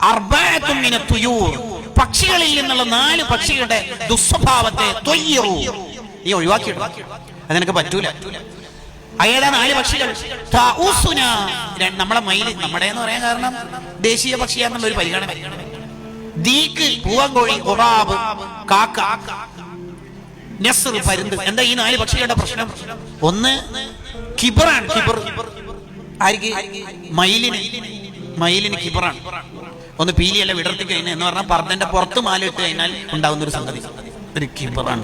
അർബഅത്തുൻ മിനത് തുയൂർ, പക്ഷികളിൽ നിന്നുള്ള 4 പക്ഷികളുടെ ദുസ്വഭാവത്തെ ത്വയ്യിറു, നീ ഒഴിവാക്കിയിടും, അതെനിക്ക് പറ്റൂല. ഏതാ 4 പക്ഷികൾ? തഊസുന, നമ്മളെ മയില്, നമ്മുടെ എന്ന് പറയാൻ കാരണം ദേശീയ പക്ഷിയാന്നുള്ള ഒരു പരിഗണന. ദീക്ക് പൂവൻകോഴി, ഖുറാബ് കാക്ക, നസ്ർ പരുന്ത്. എന്താ ഈ 4 പക്ഷികളുടെ പ്രശ്നം? ഒന്ന് കിബറാണ്. കിബർ ആർക്ക്? മയിലിന് കിബറാണ്. ഒന്ന് പീലിയല്ല വിടർത്തി കഴിഞ്ഞാൽ എന്ന് പറഞ്ഞാൽ പർദ്ദന്റെ പുറത്ത് മാലിട്ട് കഴിഞ്ഞാൽ ഉണ്ടാവുന്ന ഒരു സംഗതി, ഒരു കിബറാണ്.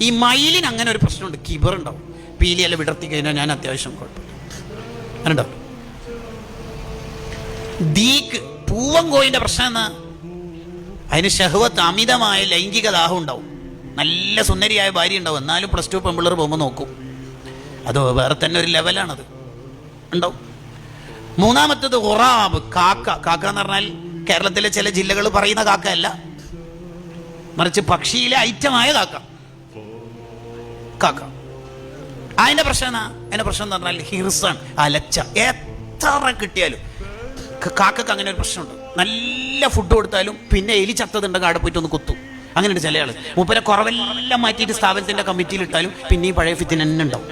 ഈ മയിലിന് അങ്ങനെ ഒരു പ്രശ്നമുണ്ട്, കിബർ ഉണ്ടാവും. പീലിയല്ല വിടർത്തി കഴിഞ്ഞാൽ ഞാൻ അത്യാവശ്യം കുഴപ്പമില്ല ഉണ്ടാവും. ദീക്ക് പൂവൻകോഴിന്റെ പ്രശ്നം എന്നാ? അതിന് ഷഹ്വത്ത്, അമിതമായ ലൈംഗിക ദാഹം ഉണ്ടാവും. നല്ല സുന്ദരിയായ ഭാര്യ ഉണ്ടാവും, എന്നാലും +2 പെൺപിള്ളേർ പോകുമ്പോൾ നോക്കും. അത് വേറെ തന്നെ ഒരു ലെവലാണത്, ഉണ്ടാവും. മൂന്നാമത്തത് ഖുറാബ്, കാക്ക. കാക്ക എന്ന് പറഞ്ഞാൽ കേരളത്തിലെ ചില ജില്ലകൾ പറയുന്ന കാക്ക അല്ല, മറിച്ച് പക്ഷിയിലെ ഐറ്റമായ കാക്ക. അതിന്റെ പ്രശ്നം എന്നാ? അതിന്റെ പ്രശ്നം എന്ന് പറഞ്ഞാൽ ഹിർസാണ്, അലച്ച. എത്ര കിട്ടിയാലും കാക്കക്ക് അങ്ങനെ ഒരു പ്രശ്നമുണ്ട്. നല്ല ഫുഡ് കൊടുത്താലും പിന്നെ എലി ചത്തതുണ്ടെങ്കിൽ അവിടെ പോയിട്ട് ഒന്ന് കുത്തും. അങ്ങനെയുണ്ട് ചില ആള്. മൂപ്പരെ കുറവെല്ലാം മാറ്റിയിട്ട് സ്ഥാപനത്തിന്റെ കമ്മിറ്റിയിൽ ഇട്ടാലും പിന്നെയും പഴയ ഫിത്തിന് തന്നെ ഉണ്ടാവും.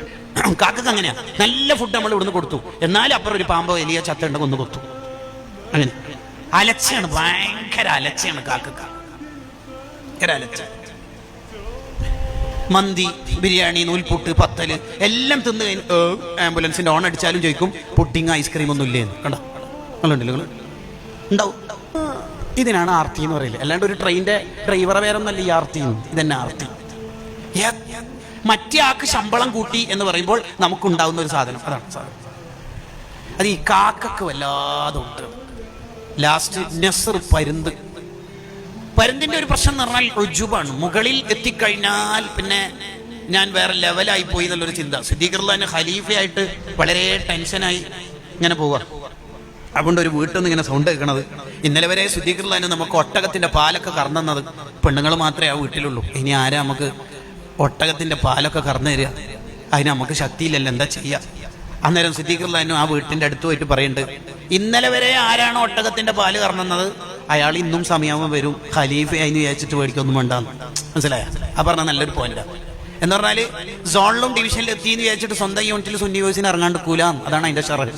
കാക്കക്ക് അങ്ങനെയാ, നല്ല ഫുഡ് നമ്മൾ ഇവിടുന്ന് കൊടുത്തു, എന്നാലും അപ്പുറം ഒരു പാമ്പോ എലിയോ ചത്തുണ്ടെങ്കിൽ ഒന്ന് കൊത്തും. അങ്ങനെ അലച്ചയാണ്, ഭയങ്കര അലച്ചയാണ് കാക്കക്ക, ഭയങ്കര അലച്ച. മന്തി, ബിരിയാണി, നൂൽപുട്ട്, പത്തല് എല്ലാം തിന്ന് കഴിഞ്ഞ് ആംബുലൻസിന്റെ ഓൺ അടിച്ചാലും ചോദിക്കും പുഡിങ്, ഐസ്ക്രീം ഒന്നും ഇല്ലേന്ന്. കണ്ടോ ഉണ്ടാവും. ഇതിനാണ് ആർത്തി എന്ന് പറയില്ല. അല്ലാണ്ട് ഒരു ട്രെയിനിന്റെ ഡ്രൈവറെ പേരൊന്നല്ല ഈ ആർത്തി, ഇതന്നെ ആർത്തി. മറ്റേ ആൾക്ക് ശമ്പളം കൂട്ടി എന്ന് പറയുമ്പോൾ നമുക്കുണ്ടാവുന്ന ഒരു സാധനം, അതാണ് സാധനം. അത് ഈ കാക്കക്ക് വല്ലാതെ ഉണ്ട്. ലാസ്റ്റ് നസ്ർ, പരുന്തിന്റെ ഒരു പ്രശ്നം എന്ന് പറഞ്ഞാൽ റുജുബാണ്. മുകളിൽ എത്തിക്കഴിഞ്ഞാൽ പിന്നെ ഞാൻ വേറെ ലെവലായി പോയി എന്നുള്ളൊരു ചിന്ത. സിദ്ദീഖ് റളിയല്ലാഹു അൻഹു ഖലീഫയായിട്ട് വളരെ ടെൻഷനായി ഇങ്ങനെ പോവാ. അതുകൊണ്ട് ഒരു വീട്ടിൽ നിന്ന് ഇങ്ങനെ സൗണ്ട് കേൾക്കണത്. ഇന്നലെ വരെ സിദ്ദീഖ് റളിയല്ലാഹു അൻഹു നമുക്ക് ഒട്ടകത്തിന്റെ പാലൊക്കെ കറന്നത് പെണ്ണുങ്ങൾ മാത്രമേ ആ വീട്ടിലുള്ളൂ. ഇനി ആരാ നമുക്ക് ഒട്ടകത്തിന്റെ പാലൊക്കെ കറന്നു തരിക? അതിന് നമുക്ക് ശക്തിയില്ലല്ലോ, എന്താ ചെയ്യുക? അന്നേരം സിദ്ദീഖ് റളിയല്ലാഹു അൻഹു ആ വീട്ടിന്റെ അടുത്ത് പോയിട്ട് പറയുന്നുണ്ട്, ഇന്നലെ വരെ ആരാണോ ഒട്ടകത്തിന്റെ പാല് കറന്നത് അയാൾ ഇന്നും സമയാവുമ്പോൾ വരും, ഖലീഫ അതിന് വിചാരിച്ചിട്ട് മേടിക്കൊന്നും വേണ്ടാന്ന്. മനസ്സിലായ? ആ പറഞ്ഞ നല്ലൊരു പോയിന്റാ. എന്ന് പറഞ്ഞാല് സോണിലും ഡിവിഷനിലും എത്തിയെന്ന് വിചാരിച്ചിട്ട് സ്വന്തം യൂണിറ്റിൽ സുന്നി വോയിസിന് ഇറങ്ങാണ്ട് കൂലാം. അതാണ് അതിന്റെ ഷറഹ്.